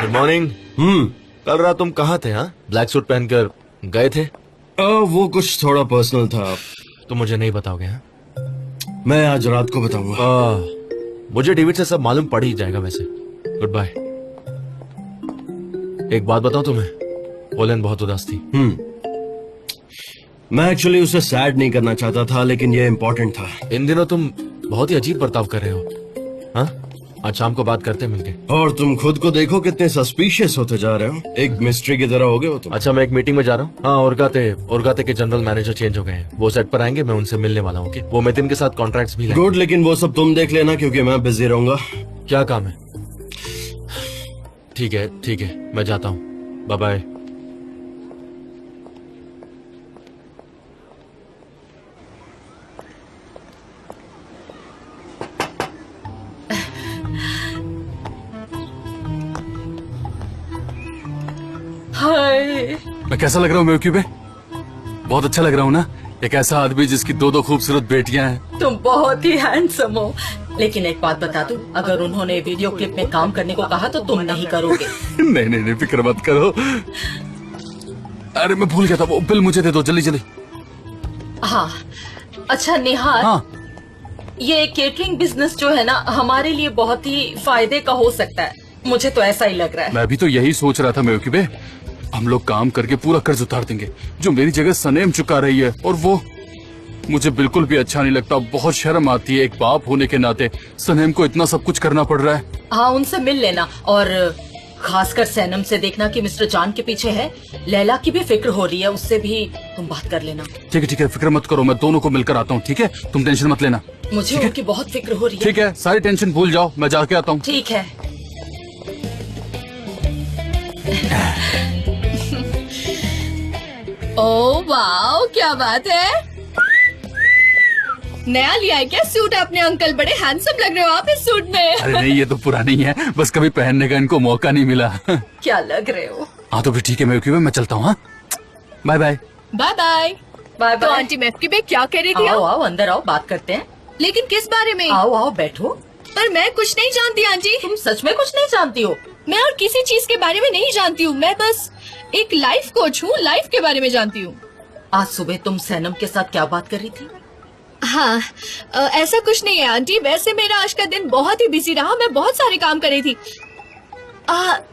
Good morning. कल रात तुम कहाँ थे? हाँ, ब्लैक सूट पहनकर गए थे। वो कुछ थोड़ा पर्सनल था। तुम मुझे नहीं बताओगे? हाँ, मैं आज रात को बताऊंगा। मुझे डेविड से सब मालूम पड़ ही जाएगा वैसे। Good bye. एक बात बताऊं तुम्हें, पोलैंड बहुत उदास थी। मैं एक्चुअली उसे सैड नहीं करना चाहता था, लेकिन ये इम्पोर्टेंट था। इन दिनों तुम बहुत ही अजीब बर्ताव कर रहे हो। हाँ, आज शाम को बात करते हैं मिलके। और तुम खुद को देखो कितने सस्पिशियस होते जा रहे हो। एक मिस्ट्री की तरह हो गए हो तुम। अच्छा, मैं एक मीटिंग में जा रहा हूँ। हाँ, ओरगाते के जनरल मैनेजर चेंज हो गए हैं। वो सेट पर आएंगे, मैं उनसे मिलने वाला हूँ। वो मेतिन के साथ कॉन्ट्रैक्ट्स भी। गुड, लेकिन वो सब तुम देख लेना क्योंकि मैं बिजी रहूंगा। क्या काम है? ठीक है, मैं जाता हूँ। Bye bye. मैं कैसा लग रहा हूँ मेवकी बे? बहुत अच्छा लग रहा हूँ ना? एक ऐसा आदमी जिसकी दो खूबसूरत बेटियां हैं। तुम बहुत ही हैंडसम हो। लेकिन एक बात बता दूं, अगर उन्होंने वीडियो क्लिप में काम करने को कहा तो तुम नहीं करोगे। नहीं, फिक्र मत करो। अरे मैं भूल गया था, वो बिल मुझे दे दो जल्दी। हाँ, अच्छा निहार। हाँ, ये केटरिंग बिजनेस जो है ना, हमारे लिए बहुत ही फायदे का हो सकता है। मुझे तो ऐसा ही लग रहा है। मैं भी तो यही सोच रहा था मेवकी बे। हम लोग काम करके पूरा कर्ज उतार देंगे जो मेरी जगह सनेम चुका रही है, और वो मुझे बिल्कुल भी अच्छा नहीं लगता। बहुत शर्म आती है एक बाप होने के नाते। सनेम को इतना सब कुछ करना पड़ रहा है। हाँ, उनसे मिल लेना, और खासकर सैनम से देखना कि मिस्टर जान के पीछे है। लैला की भी फिक्र हो रही है, उससे भी तुम बात कर लेना। ठीक है, फिक्र मत करो, मैं दोनों को मिलकर आता हूँ। ठीक है, तुम टेंशन मत लेना। मुझे उनकी बहुत फिक्र हो रही है। ठीक है, सारी टेंशन भूल जाओ, मैं जाके आता हूँ। ठीक है। ओह वाओ, क्या बात है। नया लिया है क्या सूट? अपने अंकल बड़े हैंडसम लग रहे हो आप इस सूट में। अरे नहीं, ये तो पुरानी है, बस कभी पहनने का इनको मौका नहीं मिला। क्या लग रहे हो? हाँ तो फिर ठीक है मेवकी बे, मैं चलता हूँ। हाँ, bye bye. Bye bye. Bye तो बाय। आंटी मेवकी बे क्या कह रही थी? आओ अंदर आओ, बात करते हैं। लेकिन किस बारे में? आओ बैठो। पर मैं कुछ नहीं जानती आंटी। तुम सच में कुछ नहीं जानती हो? मैं और किसी चीज के बारे में नहीं जानती हूँ। मैं बस एक लाइफ कोच हूँ, लाइफ के बारे में जानती हूँ। आज सुबह तुम सैनम के साथ क्या बात कर रही थी? हाँ, ऐसा कुछ नहीं है आंटी। वैसे मेरा आज का दिन बहुत ही बिजी रहा, मैं बहुत सारे काम कर रही थी।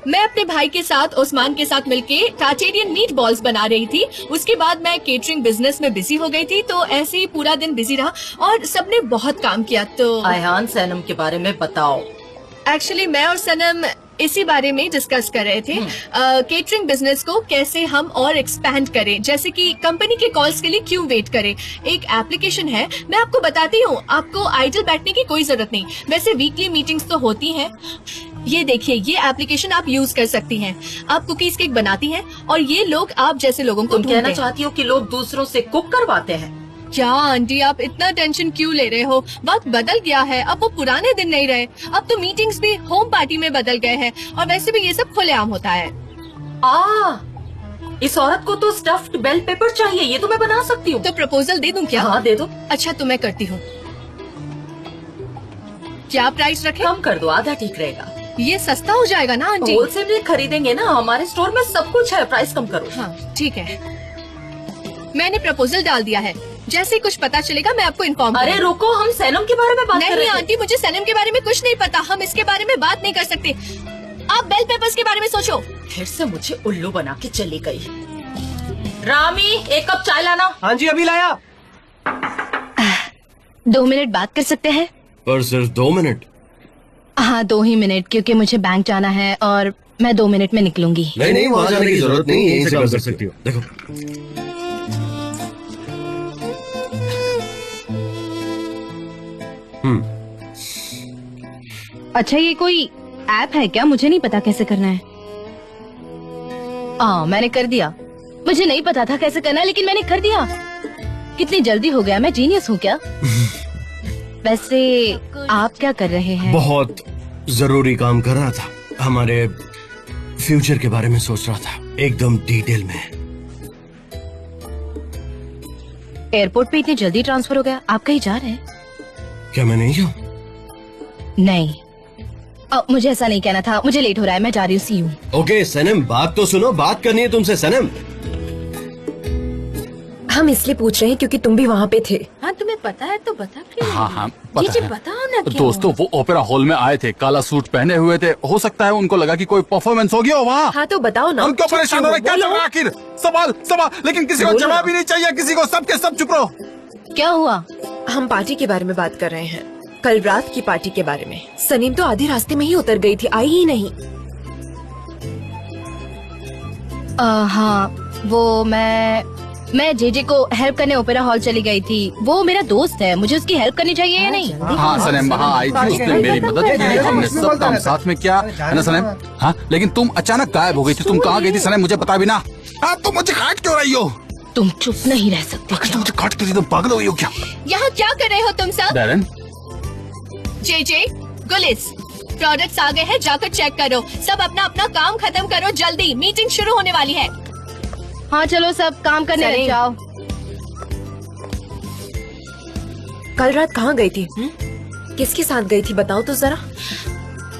मैं अपने भाई के साथ, ओस्मान के साथ मिलके टाटेरियन मीट बॉल्स बना रही थी। उसके बाद मैं केटरिंग बिजनेस में बिजी हो गई थी, तो ऐसे ही पूरा दिन बिजी रहा और सबने बहुत काम किया। तो अयहान, सैनम के बारे में बताओ। एक्चुअली मैं और सनम इसी बारे में डिस्कस कर रहे थे। केटरिंग बिजनेस को कैसे हम और एक्सपैंड करें, जैसे कि कंपनी के कॉल्स के लिए क्यों वेट करें। एक एप्लीकेशन है, मैं आपको बताती हूँ। आपको आइडल बैठने की कोई जरूरत नहीं। वैसे वीकली मीटिंग्स तो होती हैं। ये देखिए, ये एप्लीकेशन आप यूज कर सकती हैं। आप कुकीज केक बनाती हैं और ये लोग आप जैसे लोगों को तुम कहना चाहती हो कि लोग दूसरों से कुक करवाते हैं? क्या आंटी, आप इतना टेंशन क्यों ले रहे हो? वक्त बदल गया है, अब वो पुराने दिन नहीं रहे। अब तो मीटिंग्स भी होम पार्टी में बदल गए हैं, और वैसे भी ये सब खुलेआम होता है। इस औरत को तो स्टफ्ड बेल पेपर चाहिए, ये तो मैं बना सकती हूँ। तो प्रपोजल दे दूं क्या? हाँ, दे दो। अच्छा, तो मैं करती हूँ। क्या प्राइस रखें? कम कर दो, आधा ठीक रहेगा। ये सस्ता हो जाएगा ना आंटी? होलसेल में खरीदेंगे ना, हमारे स्टोर में सब कुछ है। प्राइस कम करो। हाँ ठीक है, मैंने प्रपोजल डाल दिया है। जैसे ही कुछ पता चलेगा मैं आपको इन्फॉर्म अरे रुको, हम सैनम के बारे में बात कर रहे नहीं थे। आंटी, मुझे सैनम के बारे में कुछ नहीं पता। हम इसके बारे में बात नहीं कर सकते। आप बेल पेपर्स के बारे में सोचो। फिर से मुझे उल्लू बना के चली गई। रामी, एक कप चाय लाना। हाँ जी, अभी लाया। 2 मिनट बात कर सकते हैं? पर सिर्फ 2 मिनट? हाँ, 2 ही मिनट, क्योंकि मुझे बैंक जाना है और मैं 2 मिनट में निकलूंगी। नहीं, वहाँ जाने की जरूरत नहीं, यहीं से कर सकती हो। देखो, अच्छा, ये कोई ऐप है क्या? मुझे नहीं पता कैसे करना है। मैंने कर दिया। मुझे नहीं पता था कैसे करना है, लेकिन मैंने कर दिया। कितनी जल्दी हो गया, मैं जीनियस हूँ क्या? वैसे आप क्या कर रहे हैं? बहुत जरूरी काम कर रहा था। हमारे फ्यूचर के बारे में सोच रहा था, एकदम डिटेल में। एयरपोर्ट पे इतनी जल्दी ट्रांसफर हो गया? आप कहीं जा रहे हैं? क्या मैं नहीं जाऊँ? नहीं, मुझे ऐसा नहीं कहना था, मुझे लेट हो रहा है, मैं जा रही हूँ, सी यू। ओके सनम, बात तो सुनो, बात करनी है तुमसे सनम। हम इसलिए पूछ रहे हैं क्योंकि तुम भी वहाँ पे थे। हाँ तुम्हें पता है तो बता प्लीज। हाँ जी पता है। बताओ ना क्या दोस्तों वो ओपेरा हॉल में आए थे, काला सूट पहने हुए थे, हो सकता है उनको लगा कि कोई परफॉर्मेंस हो गया हो वहाँ। हाँ तो बताओ ना। हम क्यों परेशान हो रहे, क्या चल रहा है आखिर? सवाल सवाल, लेकिन किसी को बोलो जवाब ना। ही नहीं चाहिए, किसी को, सबके सब चुप रहो। क्या हुआ? हम पार्टी के बारे में बात कर रहे हैं, कल रात की पार्टी के बारे में। सनीम तो आधे रास्ते में ही उतर गई थी, आई ही नहीं। हाँ, वो मैं जेजे को हेल्प करने ओपेरा हॉल चली गई थी। वो मेरा दोस्त है, मुझे उसकी हेल्प करनी चाहिए या नहीं? हाँ सनम वहाँ आई थी, उसने मेरी मदद की, हमने सब काम साथ में किया, है ना सनम? हाँ लेकिन तुम अचानक गायब हो गई थी, तुम कहाँ गई थी सनम, मुझे बता भी ना। हाँ तुम मुझे काट क्यों रही हो? तुम चुप नहीं रह सकते तुम मुझे काट क्यों रही, तुम पागल हो गई हो क्या? यहाँ क्या कर रहे हो तुम सब? डैरन जे गुलिस, प्रोडक्ट्स आ गए हैं, जाकर चेक करो। सब अपना अपना काम खत्म करो जल्दी, मीटिंग शुरू होने वाली है। हाँ चलो सब काम करने लग सनी। जाओ। कल रात कहाँ गई थी? किसके साथ गई थी बताओ तो जरा।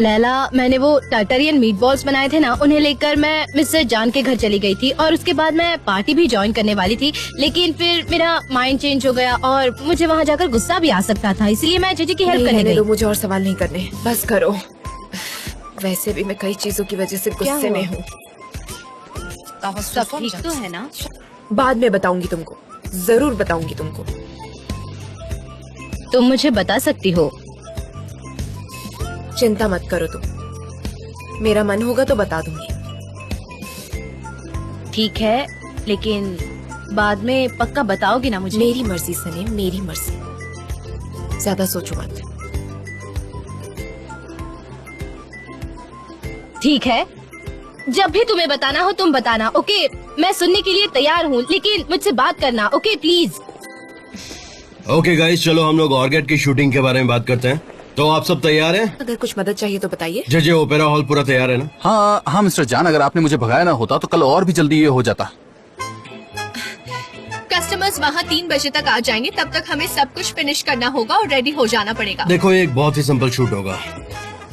लैला, मैंने वो टार्टरियन मीट बॉल्स बनाए थे ना, उन्हें लेकर मैं मिस्टर जान के घर चली गई थी और उसके बाद मैं पार्टी भी ज्वाइन करने वाली थी, लेकिन फिर मेरा माइंड चेंज हो गया और मुझे वहाँ जाकर गुस्सा भी आ सकता था, इसलिए मैं जीजी की हेल्प नहीं, करने रहने दो, गई। मुझे और सवाल नहीं करने, बस करो। वैसे भी मैं कई चीजों की वजह से गुस्से में हूँ। सब ठीक तो है ना? बाद में बताऊंगी तुमको, जरूर बताऊंगी तुमको। तुम मुझे बता सकती हो। चिंता मत करो तुम, मेरा मन होगा तो बता दूंगी। ठीक है, लेकिन बाद में पक्का बताओगी ना मुझे? मेरी मर्जी सनीम, मेरी मर्जी, ज्यादा सोचो मत। ठीक है, जब भी तुम्हें बताना हो तुम बताना, ओके? मैं सुनने के लिए तैयार हूँ, लेकिन मुझसे बात करना, ओके प्लीज? ओके गाइस, चलो हम लोग ऑर्गेट की शूटिंग के बारे में बात करते हैं। तो आप सब तैयार हैं? अगर कुछ मदद चाहिए तो बताइए। जे ओपेरा हॉल पूरा तैयार है ना? हाँ मिस्टर जान, अगर आपने मुझे भगाया ना होता तो कल और भी जल्दी ये हो जाता। कस्टमर्स वहाँ 3 बजे तक आ जाएंगे, तब तक हमें सब कुछ फिनिश करना होगा और रेडी हो जाना पड़ेगा। देखो एक बहुत ही सिंपल शूट होगा।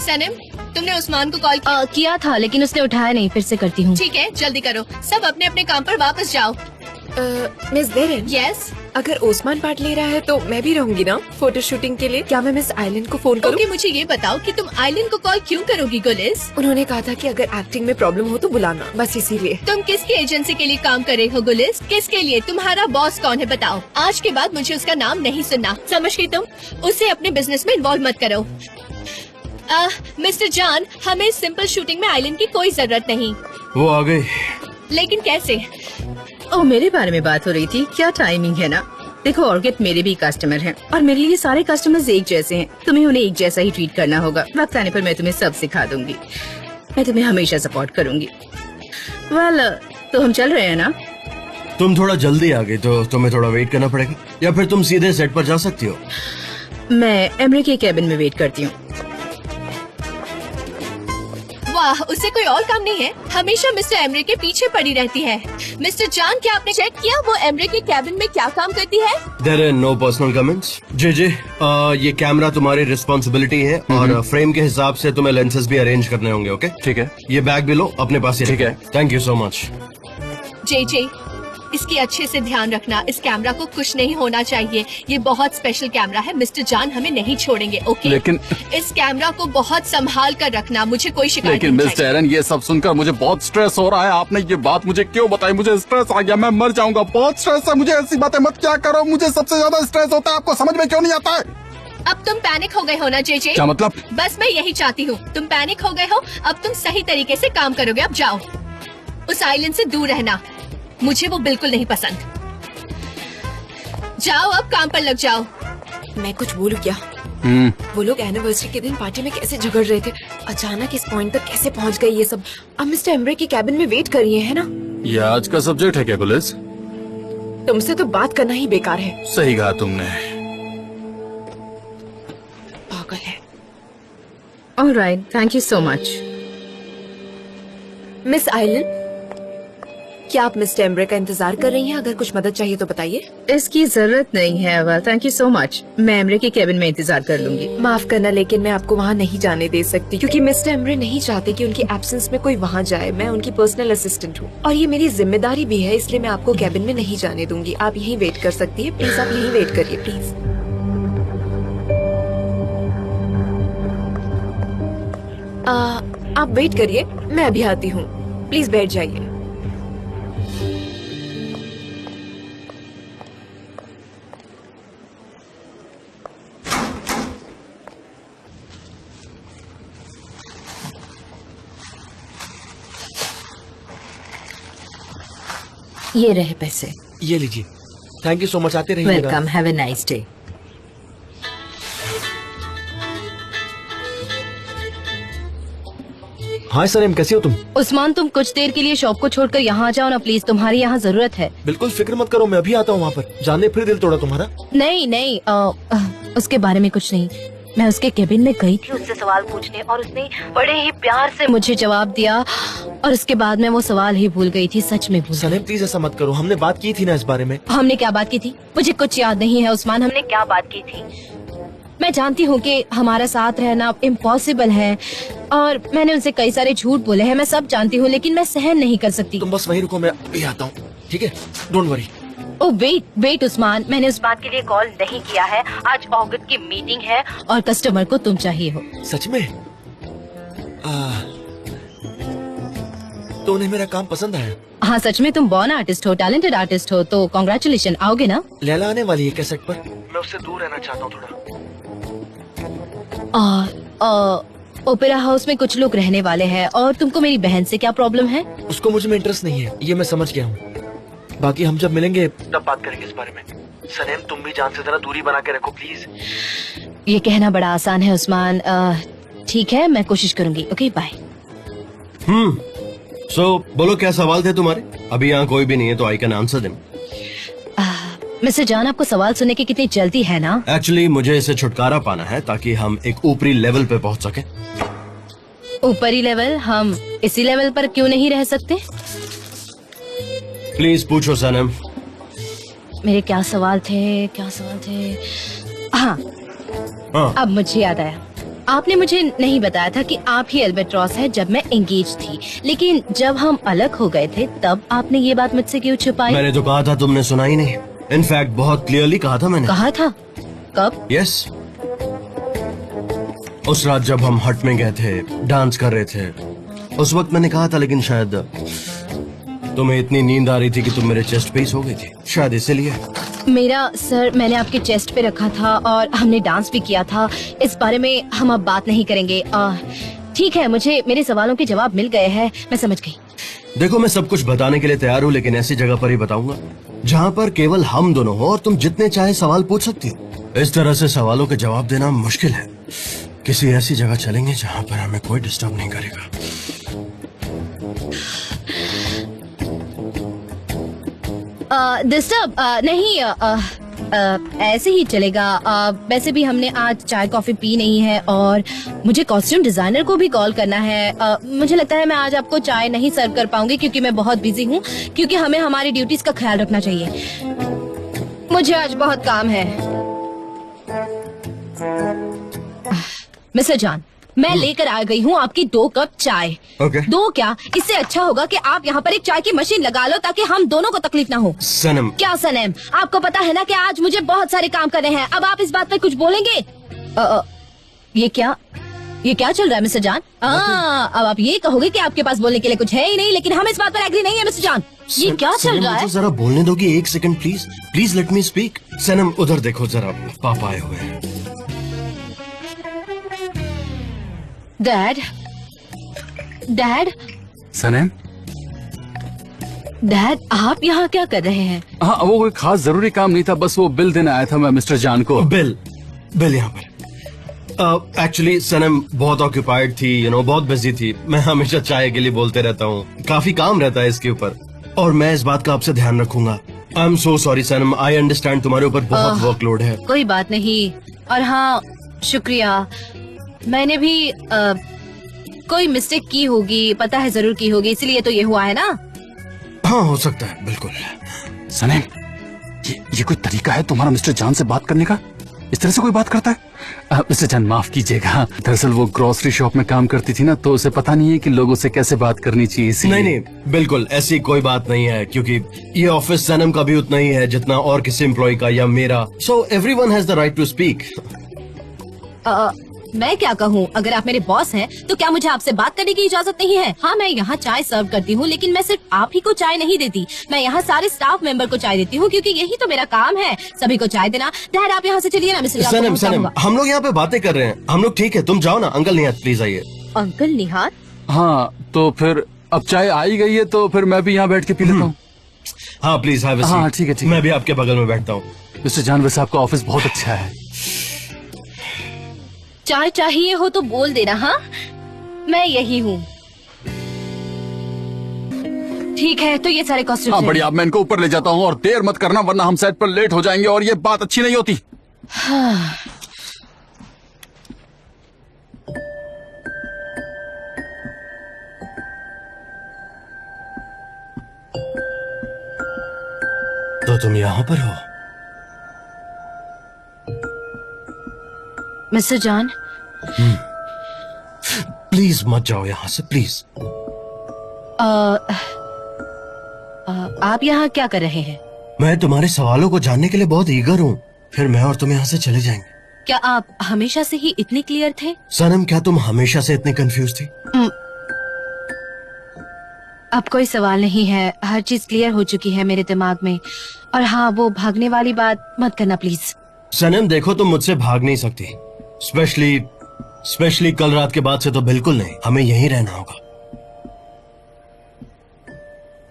सनम, तुमने उस्मान को कॉल किया? किया था, लेकिन उसने उठाया नहीं, फिर से करती हूँ। ठीक है, जल्दी करो, सब अपने अपने काम पर वापस जाओ। मिस देरन, यस। अगर ओस्मान पार्ट ले रहा है तो मैं भी रहूंगी ना फोटो शूटिंग के लिए। क्या मैं मिस आइलैंड को फोन करूं? ओके, मुझे ये बताओ कि तुम आइलैंड को कॉल क्यों करोगी गुलिस? उन्होंने कहा था कि अगर एक्टिंग में प्रॉब्लम हो तो बुलाना, बस इसीलिए। तुम किसकी एजेंसी के लिए काम कर रहे हो गुलिस? किसके लिए? तुम्हारा बॉस कौन है बताओ? आज के बाद मुझे उसका नाम नहीं सुनना, समझ गई तुम? उसे अपने बिजनेस में इन्वॉल्व मत करो। मिस्टर जान, हमें सिंपल शूटिंग में आइलैंड की कोई जरूरत नहीं। वो आ गई। लेकिन कैसे? ओ मेरे बारे में बात हो रही थी, क्या टाइमिंग है ना। देखो ऑर्गेट मेरे भी कस्टमर हैं और मेरे लिए सारे कस्टमर्स एक जैसे हैं, तुम्हें उन्हें एक जैसा ही ट्रीट करना होगा। वक्त आने पर मैं तुम्हें सब सिखा दूंगी, मैं तुम्हें हमेशा सपोर्ट करूंगी। वेल, तो हम चल रहे हैं ना? तुम थोड़ा जल्दी आ गई तो तुम्हें थोड़ा वेट करना पड़ेगा, या फिर तुम सीधे सेट पर जा सकती हो। मैं एमरे के केबिन में वेट करती हूँ। वाह, उसे कोई और काम नहीं है, हमेशा मिस्टर एमरे के पीछे पड़ी रहती है। मिस्टर जान, क्या आपने चेक किया वो एमरे के कैबिन में क्या काम करती है? There are no personal comments. जे ये कैमरा तुम्हारी रिस्पॉन्सिबिलिटी है और फ्रेम के हिसाब से तुम्हें लेंसेज भी अरेंज करने होंगे। ओके ठीक है। ये बैग भी लो अपने पास ही। ठीक है। Thank you so much. जे इसकी अच्छे से ध्यान रखना, इस कैमरा को कुछ नहीं होना चाहिए, ये बहुत स्पेशल कैमरा है। मिस्टर जान हमें नहीं छोड़ेंगे, ओके? लेकिन इस कैमरा को बहुत संभाल कर रखना, मुझे कोई शिकायत लेकिन नहीं मिस्टर चाहिए। एरन, ये सब सुनकर मुझे बहुत स्ट्रेस हो रहा है। आपने ये बात मुझे क्यों बताई? मुझे स्ट्रेस आ गया, मैं मर जाऊंगा, बहुत स्ट्रेस है मुझे। ऐसी बातें मत क्या करो, मुझे सबसे ज्यादा स्ट्रेस होता है। आपको समझ में क्यों नहीं आता है? अब तुम पैनिक हो गए हो ना जे? क्या मतलब? बस मैं यही चाहती हूँ, तुम पैनिक हो गए हो, अब तुम सही तरीके से काम करोगे। अब जाओ, उस आइलैंड से दूर रहना, मुझे वो बिल्कुल नहीं पसंद। जाओ, अब काम पर लग जाओ। मैं कुछ बोलूं क्या? वो लोग एनिवर्सरी के दिन पार्टी में कैसे झगड़ रहे थे, अचानक इस पॉइंट तक कैसे पहुंच गए ये सब। अब मिस्टर एमरे के कैबिन में वेट कर रही है ना? ये आज का सब्जेक्ट है क्या गुलिस? तुमसे तो बात करना ही बेकार है। सही कहा तुमने। पागल है। Alright, thank you so much. Miss island, क्या आप मिस्टर एम्ब्रे का इंतजार कर रही हैं? अगर कुछ मदद चाहिए तो बताइए। इसकी जरूरत नहीं है अवा, थैंक यू सो मच। मैं एम्ब्रे के केबिन में इंतजार कर लूंगी। माफ करना, लेकिन मैं आपको वहाँ नहीं जाने दे सकती क्योंकि मिस्टर एम्ब्रे नहीं चाहते कि उनकी एब्सेंस में कोई वहाँ जाए। मैं उनकी पर्सनल असिस्टेंट हूँ और ये मेरी जिम्मेदारी भी है, इसलिए मैं आपको केबिन में नहीं जाने दूंगी। आप यहीं वेट कर सकती है, प्लीज आप यहीं वेट करिए प्लीज। आप वेट करिए, मैं अभी आती हूँ। प्लीज बैठ जाइए। ये रहे पैसे। ये लीजिए। Thank you so much. आते रहिएगा। Welcome, have a nice day. हाँ सनम, कैसी हो तुम? उस्मान, तुम कुछ देर के लिए शॉप को छोड़कर यहाँ आ जाओ ना प्लीज, तुम्हारी यहाँ जरूरत है। बिल्कुल फिक्र मत करो, मैं अभी आता हूँ वहाँ पर। जानने फिर दिल तोड़ा तुम्हारा? नहीं नहीं, उसके बारे में कुछ नहीं। मैं उसके केबिन में गई थी उससे सवाल पूछने और उसने बड़े ही प्यार से मुझे जवाब दिया और उसके बाद मैं वो सवाल ही भूल गई थी। सच में भूल गई। सनम प्लीज ऐसा मत करो, हमने बात की थी ना इस बारे में। हमने क्या बात की थी? मुझे कुछ याद नहीं है उस्मान, हमने क्या बात की थी। मैं जानती हूँ कि हमारा साथ रहना इम्पॉसिबल है और मैंने उनसे कई सारे झूठ बोले हैं, मैं सब जानती हूँ, लेकिन मैं सहन नहीं कर सकती। तुम बस वहीं रुको, मैं अभी आता हूँ, ठीक है? Don't worry. Oh wait Usman, मैंने उस बात के लिए कॉल नहीं किया है। आज ऑगस्ट की मीटिंग है और कस्टमर को तुम चाहिए हो। सच में? तो उन्हें मेरा काम पसंद आया? हाँ सच में, तुम बॉर्न आर्टिस्ट हो, टैलेंटेड आर्टिस्ट हो, तो कॉन्ग्रेचुलेशन। आओगे ना? लैला आने वाली है कैसेट पर, मैं उससे दूर रहना चाहता हूँ थोड़ा। ओपेरा हाउस में कुछ लोग रहने वाले हैं और तुमको मेरी बहन से क्या प्रॉब्लम है? उसको मुझ में इंटरेस्ट नहीं है, ये मैं समझ गया हूँ। बाकी हम जब मिलेंगे तब बात करेंगे इस बारे में। सनम तुम भी जान से जरा दूरी बना के रखो प्लीज। ये कहना बड़ा आसान है उस्मान। ठीक है, मैं कोशिश करूंगी। Okay bye. सो बोलो क्या सवाल थे तुम्हारे? अभी यहाँ कोई भी नहीं है तो I can answer them. Mister जान, आपको सवाल सुनने की कितनी जल्दी है ना? एक्चुअली मुझे इसे छुटकारा पाना है ताकि हम एक ऊपरी लेवल पे पहुँच सके। ऊपरी लेवल? हम इसी लेवल पर क्यों नहीं रह सकते? प्लीज पूछो सनम। मेरे क्या सवाल थे? हाँ, अब मुझे याद आया। आपने मुझे नहीं बताया था कि आप ही एल्बेट्रॉस है जब मैं एंगेज थी, लेकिन जब हम अलग हो गए थे तब आपने ये बात मुझसे क्यों छुपाई? मैंने तो कहा था, तुमने सुना ही नहीं। इनफैक्ट बहुत क्लियरली कहा था मैंने। कहा था? कब? यस, उस रात जब हम हट में गए थे, डांस कर रहे थे, उस वक्त मैंने कहा था, लेकिन शायद तुम्हें इतनी नींद आ रही थी कि तुम मेरे चेस्ट पे ही सो गई थी, शायद इसीलिए। मेरा सर मैंने आपके चेस्ट पे रखा था और हमने डांस भी किया था। इस बारे में हम अब बात नहीं करेंगे। ठीक है, मुझे मेरे सवालों के जवाब मिल गए हैं, मैं समझ गई। देखो, मैं सब कुछ बताने के लिए तैयार हूँ, लेकिन ऐसी जगह पर ही बताऊंगा जहाँ पर केवल हम दोनों हो और तुम जितने चाहे सवाल पूछ सकती हो। इस तरह से सवालों के जवाब देना मुश्किल है। किसी ऐसी जगह चलेंगे जहाँ पर हमें कोई डिस्टर्ब नहीं करेगा। डिस्टर्ब नहीं, ऐसे ही चलेगा। वैसे भी हमने आज चाय कॉफी पी नहीं है और मुझे कॉस्ट्यूम डिजाइनर को भी कॉल करना है। मुझे लगता है मैं आज आपको चाय नहीं सर्व कर पाऊंगी क्योंकि मैं बहुत बिजी हूँ, क्योंकि हमें हमारी ड्यूटीज का ख्याल रखना चाहिए। मुझे आज बहुत काम है। मिस्टर जान, मैं लेकर आ गई हूँ आपकी 2 कप चाय। Okay. 2 क्या, इससे अच्छा होगा कि आप यहाँ पर एक चाय की मशीन लगा लो ताकि हम दोनों को तकलीफ ना हो। सनम। क्या सनम? आपको पता है ना कि आज मुझे बहुत सारे काम करने हैं। अब आप इस बात पर कुछ बोलेंगे? ये क्या चल रहा है मिस्टर जान? अब आप ये कहोगे कि आपके पास बोलने के लिए कुछ है ही नहीं, लेकिन हम इस बात पर एग्री नहीं है मिस्टर जान। ये क्या चल रहा है? जरा बोलने दोगी? 1 second please, please let me speak. Sanam उधर देखो जरा, पापा आए हुए हैं। डैड सनम, डैड आप यहाँ क्या कर रहे हैं? हाँ, वो कोई खास जरूरी काम नहीं था, बस वो बिल देने आया था मैं मिस्टर जान को। बिल यहाँ पर। एक्चुअली सनम बहुत ऑक्यूपाइड थी, बहुत बिजी थी। मैं हमेशा चाय के लिए बोलते रहता हूँ, काफी काम रहता है इसके ऊपर, और मैं इस बात का आपसे ध्यान रखूंगा। I am so sorry Sanam, I understand तुम्हारे ऊपर बहुत वर्कलोड है। कोई बात नहीं। और हाँ, शुक्रिया। मैंने भी कोई मिस्टेक की होगी, पता है जरूर की होगी, इसलिए तो ये हुआ है ना। हाँ, हो सकता है, बिल्कुल। सनेम, ये कोई तरीका है तुम्हारा मिस्टर जान से बात करने का? इस तरह से कोई बात करता है? मिस्टर जान माफ कीजिएगा, दरअसल वो ग्रोसरी शॉप में काम करती थी ना, तो उसे पता नहीं है कि लोगों से कैसे बात करनी चाहिए, इसलिए। नहीं, बिल्कुल ऐसी कोई बात नहीं है, क्योंकि ये ऑफिस सनम का भी उतना ही है जितना और किसी एम्प्लॉय का या मेरा। So everyone has the right to speak. मैं क्या कहूँ, अगर आप मेरे बॉस हैं तो क्या मुझे आपसे बात करने की इजाजत नहीं है? हाँ, मैं यहाँ चाय सर्व करती हूँ, लेकिन मैं सिर्फ आप ही को चाय नहीं देती, मैं यहाँ सारे स्टाफ मेंबर को चाय देती हूँ, क्योंकि यही तो मेरा काम है, सभी को चाय देना। डैड, आप यहाँ से चलिए ना, मिस्टर सनम, हम लोग यहाँ पे बातें कर रहे हैं, हम लोग ठीक है, तुम जाओ ना। अंकल निहात प्लीज आइए। अंकल निहात? हाँ, तो फिर अब चाय आई गई है तो फिर मैं भी यहाँ बैठ के पी लेता हूँ। हाँ प्लीज, हाँ ठीक है। मैं भी आपके बगल में बैठता हूँ। मिस्टर जान, वैसे आपका ऑफिस बहुत अच्छा है। चाय चाहिए हो तो बोल देना। हाँ, मैं यही हूँ। ठीक है, तो ये सारे कॉस्ट्यूम। हाँ बढ़िया, मैं इनको ऊपर ले जाता हूँ और देर मत करना, वरना हम सेट पर लेट हो जाएंगे और ये बात अच्छी नहीं होती। हाँ। तो तुम यहाँ पर हो? मिस्टर जॉन, प्लीज मत जाओ यहाँ से, प्लीज। आप यहाँ क्या कर रहे हैं? मैं तुम्हारे सवालों को जानने के लिए बहुत ईगर हूँ, फिर मैं और तुम यहाँ से चले जाएंगे। क्या आप हमेशा से ही इतने क्लियर थे? सनम, क्या तुम हमेशा से इतनी कंफ्यूज थी? अब कोई सवाल नहीं है, हर चीज क्लियर हो चुकी है मेरे दिमाग में। और हाँ, वो भागने वाली बात मत करना प्लीज। सनम देखो, तुम मुझसे भाग नहीं सकती, स्पेशली कल रात के बाद से तो बिल्कुल नहीं। हमें यहीं रहना होगा।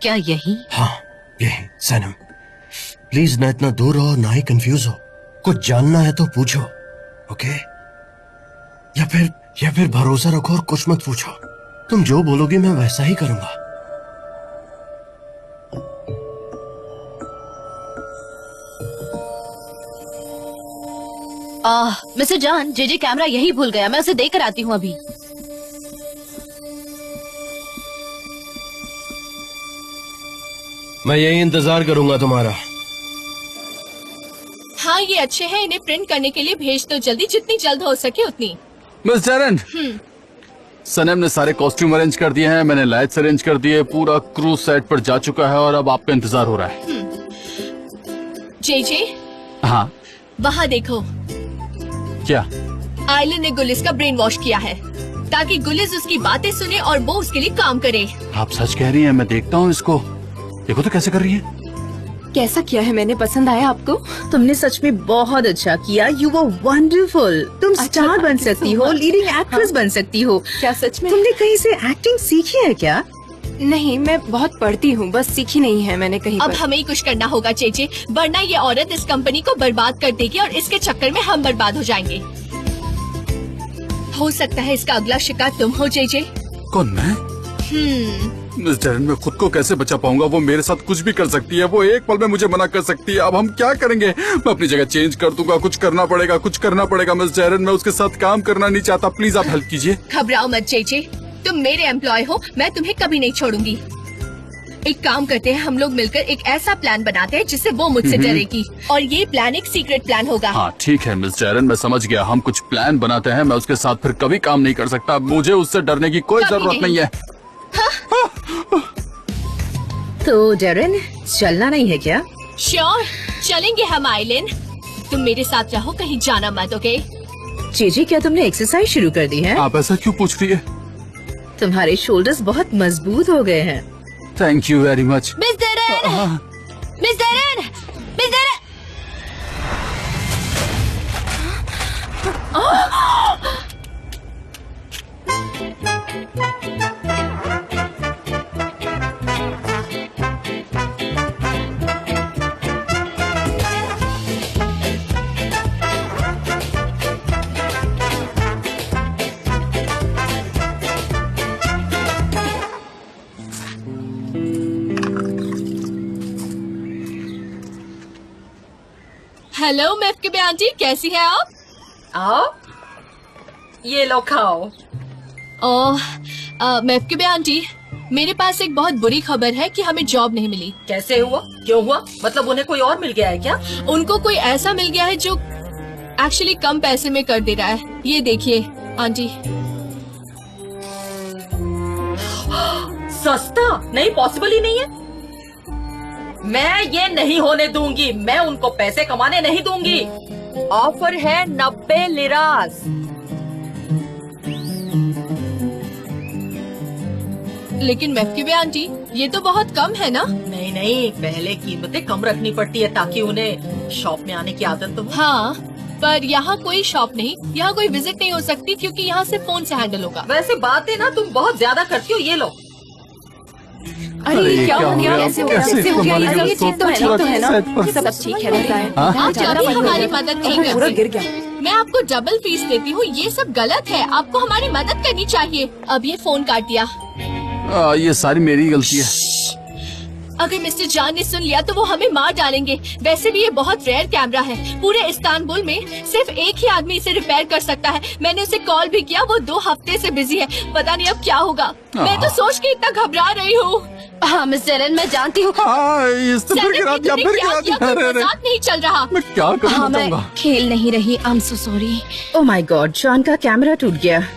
क्या यही? हाँ यही। सनम प्लीज, ना इतना दूर हो ना ही कंफ्यूज हो, कुछ जानना है तो पूछो, ओके? या फिर भरोसा रखो और कुछ मत पूछो। तुम जो बोलोगी मैं वैसा ही करूंगा। मिस्टर जॉन, जेजे कैमरा यही भूल गया, मैं उसे देकर आती हूँ अभी। मैं यही इंतजार करूंगा तुम्हारा। हाँ, ये अच्छे हैं, इन्हें प्रिंट करने के लिए भेज दो जल्दी, जितनी जल्द हो सके उतनी। मिस जैरन, सनम ने सारे कॉस्ट्यूम अरेंज कर दिए हैं, मैंने लाइट्स अरेंज कर दिए, पूरा क्रू सेट पर जा चुका है और अब आपका इंतजार हो रहा है। जेजे, हाँ वहाँ देखो। क्या? आइलन ने गुलिस का ब्रेन वॉश किया है ताकि गुलिस उसकी बातें सुने और वो उसके लिए काम करे। आप सच कह रही हैं? मैं देखता हूँ इसको। देखो तो कैसे कर रही है। कैसा किया है मैंने? पसंद आया आपको? तुमने सच में बहुत अच्छा किया। You were wonderful. तुम स्टार बन सकती हो, लीडिंग एक्ट्रेस बन सकती हो। क्या सच में? तुमने कहीं से एक्टिंग सीखी है क्या? नहीं, मैं बहुत पढ़ती हूँ, बस सीखी नहीं है मैंने कहीं अब पर। हमें ही कुछ करना होगा चेचे, वरना ये औरत इस कंपनी को बर्बाद कर देगी और इसके चक्कर में हम बर्बाद हो जाएंगे। हो सकता है इसका अगला शिकार तुम हो जेजे। कौन, मैं? मिस जैरन, मैं खुद को कैसे बचा पाऊंगा? वो मेरे साथ कुछ भी कर सकती है, वो एक पल में मुझे मना कर सकती है। अब हम क्या करेंगे? मैं अपनी जगह चेंज कर दूंगा, कुछ करना पड़ेगा। मिस जैरन, मैं उसके साथ काम करना नहीं चाहता, प्लीज आप हेल्प कीजिए। घबराओ मत जेजे, तुम मेरे एम्प्लॉय हो, मैं तुम्हें कभी नहीं छोड़ूंगी। एक काम करते हैं, हम लोग मिलकर एक ऐसा प्लान बनाते हैं जिससे वो मुझसे डरेगी, और ये प्लान एक सीक्रेट प्लान होगा। हाँ ठीक है मिस जैरन, मैं समझ गया। हम कुछ प्लान बनाते हैं, मैं उसके साथ फिर कभी काम नहीं कर सकता। मुझे उससे डरने की कोई जरूरत नहीं है। तो जैरन, चलना नहीं है क्या? श्योर, चलेंगे हम आइलैंड। तुम मेरे साथ रहो, कहीं जाना मत, ओके? जीजी, क्या तुमने एक्सरसाइज शुरू कर दी है? आप ऐसा क्यों पूछ रही है? तुम्हारे शोल्डर्स बहुत मजबूत हो गए हैं। Thank you very much. Miss जैरन! मिस जैरन! मिस जैरन! हेलो मेफके आंटी, कैसी है आप? आओ, ये लो खाओ। मेफके आंटी, मेरे पास एक बहुत बुरी खबर है कि हमें जॉब नहीं मिली। कैसे हुआ, क्यों हुआ? मतलब उन्हें कोई और मिल गया है क्या? उनको कोई ऐसा मिल गया है जो एक्चुअली कम पैसे में कर दे रहा है। ये देखिए आंटी। सस्ता? नहीं, पॉसिबल ही नहीं है। मैं ये नहीं होने दूंगी। मैं उनको पैसे कमाने नहीं दूंगी। ऑफर है 90 लिरास। लेकिन मैफ्किवे आंटी, ये तो बहुत कम है ना? नहीं नहीं, पहले कीमतें कम रखनी पड़ती है ताकि उन्हें शॉप में आने की आदत तो हो। हाँ, पर यहाँ कोई शॉप नहीं, यहाँ कोई विजिट नहीं हो सकती क्योंकि यहाँ से फोन से हैंडल होगा। वैसे बातें ना तुम बहुत ज्यादा करती हो। ये लो। अरे ये क्या हो गया? कैसे हो गया? गया? ये चीज तो है ना? सब ठीक है लगता है। आप जब भी हमारी मदद नहीं पूरा गिर करते। गया। मैं आपको डबल फीस देती हूँ, ये सब गलत है। आपको हमारी मदद करनी चाहिए। अब ये फोन काट दिया। ये सारी मेरी गलती है। अगर मिस्टर जान ने सुन लिया तो वो हमें मार डालेंगे। वैसे भी ये बहुत रेयर कैमरा है। पूरे इस्तांबुल में सिर्फ एक ही आदमी इसे रिपेयर कर सकता है। मैंने उसे कॉल भी किया, वो 2 हफ्ते से बिजी है। पता नहीं अब क्या होगा। मैं तो सोच के इतना घबरा रही हूँ। हाँ मिस एलन, मैं जानती हूँ। मजाक नहीं चल रहा। मैं क्या करूँ? हाँ, मैं खेल नहीं रही। I am so sorry. Oh my God, John का कैमरा टूट गया।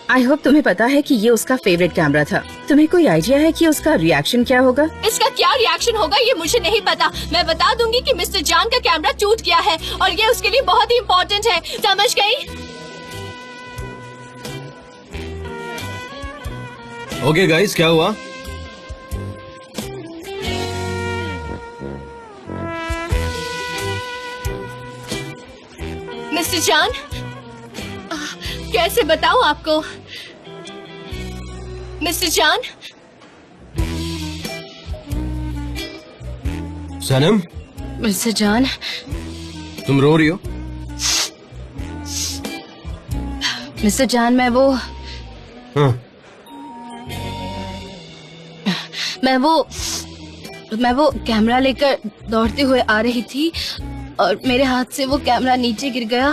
आई होप तुम्हें पता है कि ये उसका फेवरेट कैमरा था। तुम्हें कोई आइडिया है कि उसका रिएक्शन क्या होगा? इसका क्या रिएक्शन होगा ये मुझे नहीं पता। मैं बता दूंगी कि मिस्टर जान का कैमरा टूट गया है और ये उसके लिए बहुत ही इम्पोर्टेंट है। समझ गई? ओके गाइस, क्या हुआ? मिस्टर जान, कैसे बताऊं आपको? मिस्टर जान, सनम, मिस्टर जान, तुम रो रही हो? मिस्टर जान, मैं वो कैमरा लेकर दौड़ते हुए आ रही थी और मेरे हाथ से वो कैमरा नीचे गिर गया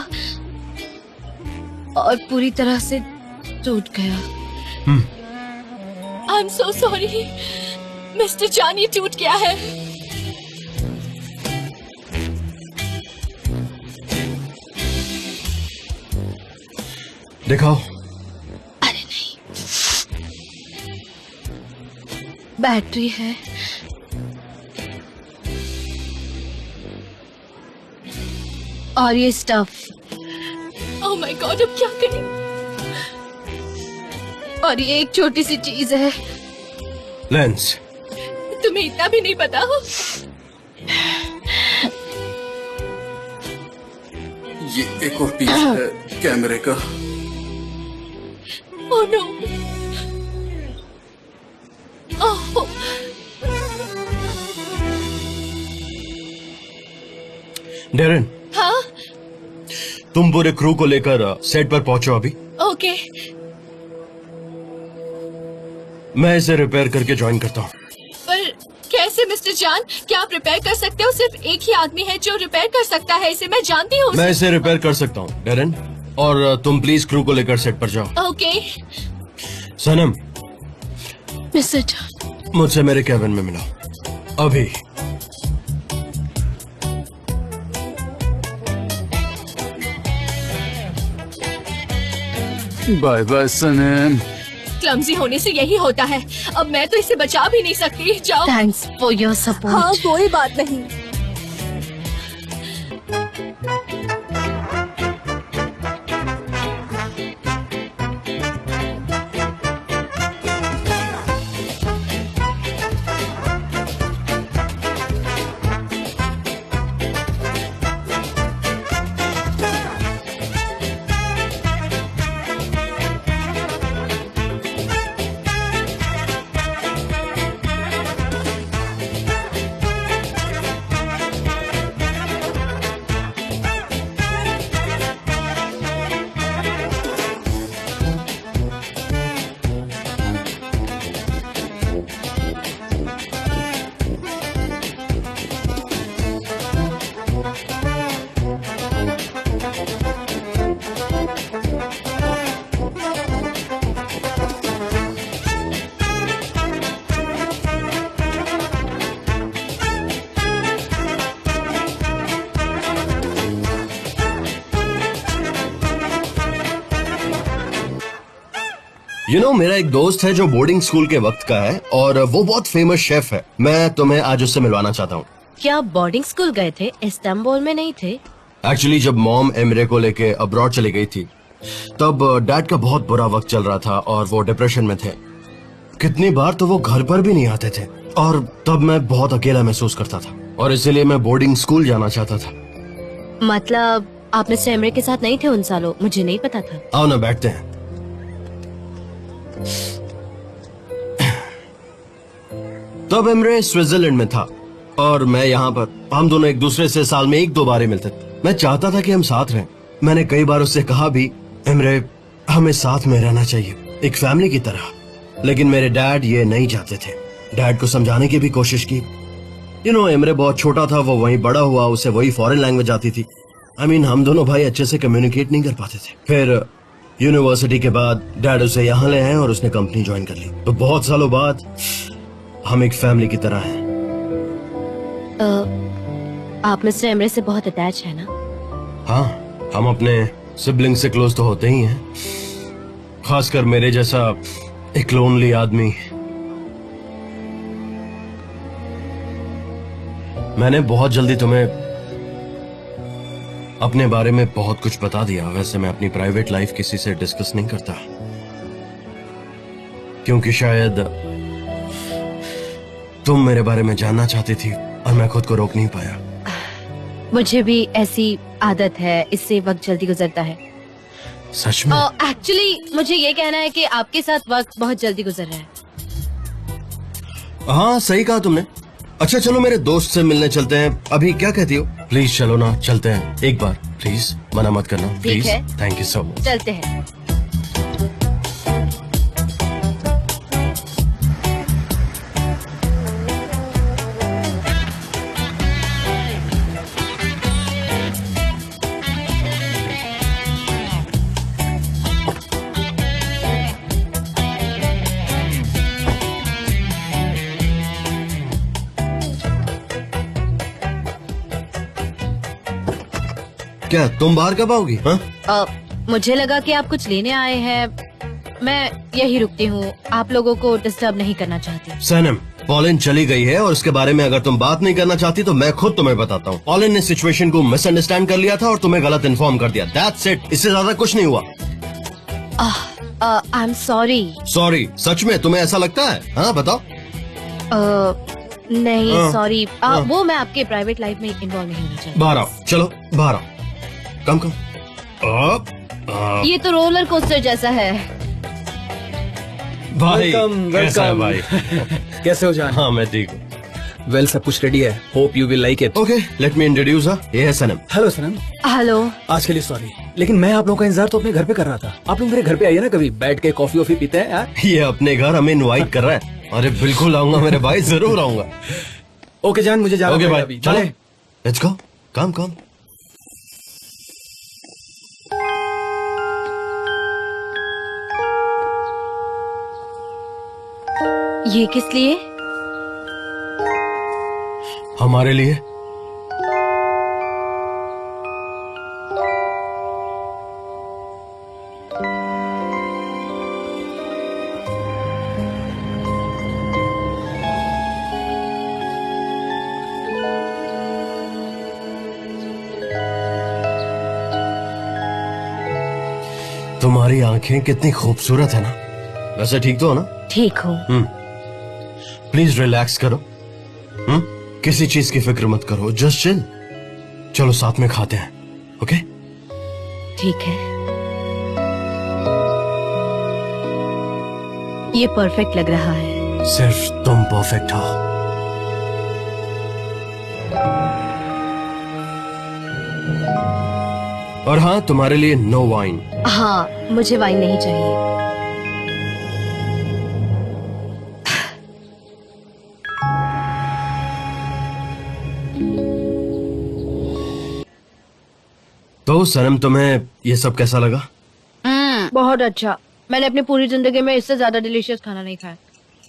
और पूरी तरह से टूट गया। I am so sorry mister जान, ये टूट गया है। दिखाओ। अरे नहीं, बैटरी है। और ये स्टफ। ओह माय गॉड, अब क्या करें? और ये एक छोटी सी चीज है। लेंस। तुम्हें इतना भी नहीं पता हो? ये एक और पीस है कैमरे का। Oh no. ओह। डेरेन, हाँ? तुम पूरे क्रू को लेकर सेट पर पहुंचो अभी। ओके। मैं इसे रिपेयर करके ज्वाइन करता हूँ। पर कैसे मिस्टर जान? क्या आप रिपेयर कर सकते हो? सिर्फ एक ही आदमी है जो रिपेयर कर सकता है, इसे मैं जानती हूँ। मैं इसे रिपेयर कर सकता हूँ डेरेन, और तुम प्लीज क्रू को लेकर सेट पर जाओ। ओके। सनम, मिस्टर जान, मुझसे मेरे कैबिन में मिलो अभी। बाय बाय सनम। क्लमजी होने से यही होता है। अब मैं तो इसे बचा भी नहीं सकती। जाओ। Thanks for your support. हाँ, कोई बात नहीं। मेरा एक दोस्त है जो बोर्डिंग स्कूल के वक्त का है और वो बहुत फेमस शेफ है। मैं तुम्हें आज उससे मिलवाना चाहता हूँ। क्या आप बोर्डिंग स्कूल गए थे? इस्तांबुल में नहीं थे? एक्चुअली जब मॉम एमरे को लेके अब्रॉड चली गई थी तब डैड का बहुत बुरा वक्त चल रहा था और वो डिप्रेशन में थे। कितनी बार तो वो घर पर भी नहीं आते थे और तब मैं बहुत अकेला महसूस करता था और इसीलिए मैं बोर्डिंग स्कूल जाना चाहता था। मतलब आप मिस्टर एमरे के साथ नहीं थे उन सालों? मुझे नहीं पता था। आओ ना बैठते हैं। तब एमरे स्विट्जरलैंड में था और मैं यहाँ पर। हम दोनों एक दूसरे से साल में 1-2 बार ही मिलते थे। मैं चाहता था कि हम साथ रहें। मैंने कई बार उससे कहा भी, एमरे हमें साथ में रहना चाहिए, एक फैमिली की तरह। लेकिन मेरे डैड ये नहीं चाहते थे। डैड को समझाने की भी कोशिश की। एमरे बहुत छोटा था, वो वहीं बड़ा हुआ, उसे वही फॉरेन लैंग्वेज आती थी। हम दोनों भाई अच्छे से कम्युनिकेट नहीं कर पाते थे। फिर यूनिवर्सिटी के बाद डैड उसे यहाँ ले आए और उसने कंपनी ज्वाइन कर ली। तो बहुत सालों बाद हम एक फैमिली की तरह हैं। आप मिस्टर एमरे से बहुत अटैच है ना? हाँ, हम अपने सिबलिंग से क्लोज तो होते ही हैं, खासकर मेरे जैसा एक लोनली आदमी। मैंने बहुत जल्दी तुम्हें अपने बारे में बहुत कुछ बता दिया। वैसे मैं अपनी प्राइवेट लाइफ किसी से डिस्कस नहीं करता क्योंकि शायद तुम मेरे बारे में जानना चाहती थी और मैं खुद को रोक नहीं पाया। मुझे भी ऐसी आदत है, इससे वक्त जल्दी गुजरता है। सच में? एक्चुअली मुझे ये कहना है कि आपके साथ वक्त बहुत जल्दी गुजर रहा है। हाँ, सही कहा तुमने। अच्छा चलो मेरे दोस्त से मिलने चलते हैं। अभी क्या कहती हो? प्लीज चलो ना, चलते हैं एक बार। प्लीज मना मत करना, प्लीज। है। Thank you so much. चलते हैं। क्या तुम बाहर कब आओगी? हाँ? मुझे लगा कि आप कुछ लेने आए हैं। मैं यही रुकती हूँ, आप लोगों को डिस्टर्ब नहीं करना चाहती। सनम, पॉलिन चली गई है और उसके बारे में अगर तुम बात नहीं करना चाहती तो मैं खुद तुम्हें बताता हूँ। पॉलिन ने सिचुएशन को मिसअंडरस्टैंड कर लिया था और तुम्हें गलत इन्फॉर्म कर दिया। दैट्स इट, इससे ज्यादा कुछ नहीं हुआ। I am sorry. सॉरी? सच में तुम्हें ऐसा लगता है? हाँ बताओ। नहीं सॉरी, वो मैं आपके प्राइवेट लाइफ में इन्वॉल्व नहीं होना चाहती। बाहर आओ, चलो बाहर आओ। कम कम। ये तो रोलर कोस्टर जैसा है। भाई कैसा है भाई? कैसे हो जान? हाँ मैं ठीक हूँ। वेल सब कुछ रेडी है। Hope you will like it. Okay, let me introduce हर। ये है सनम। हेलो सनम। हेलो। आज के लिए सॉरी, लेकिन मैं आप लोगों का इंतजार तो अपने घर पे कर रहा था। आप लोग मेरे घर पे आइए ना, कभी बैठ के कॉफी वॉफी पीते हैं यार। ये अपने घर हमें इनवाइट कर रहा है। अरे बिल्कुल आऊंगा मेरे भाई, जरूर आऊंगा। ओके जान, मुझे जाना ओके पड़ेगा भाई, अभी। चलो चले। Let's go. Come come. ये किस लिए? हमारे लिए। तुम्हारी आंखें कितनी खूबसूरत है ना। वैसे ठीक तो हो ना? ठीक हूँ। प्लीज रिलैक्स करो। किसी चीज की फिक्र मत करो, जस्ट चिल। चलो साथ में खाते हैं, ओके? ठीक है। ये परफेक्ट लग रहा है। सिर्फ तुम परफेक्ट हो। और हाँ, तुम्हारे लिए नो वाइन। हाँ, मुझे वाइन नहीं चाहिए। तो सनम, तुम्हें ये सब कैसा लगा? बहुत अच्छा। मैंने अपनी पूरी जिंदगी में इससे ज्यादा डिलीशियस खाना नहीं खाया।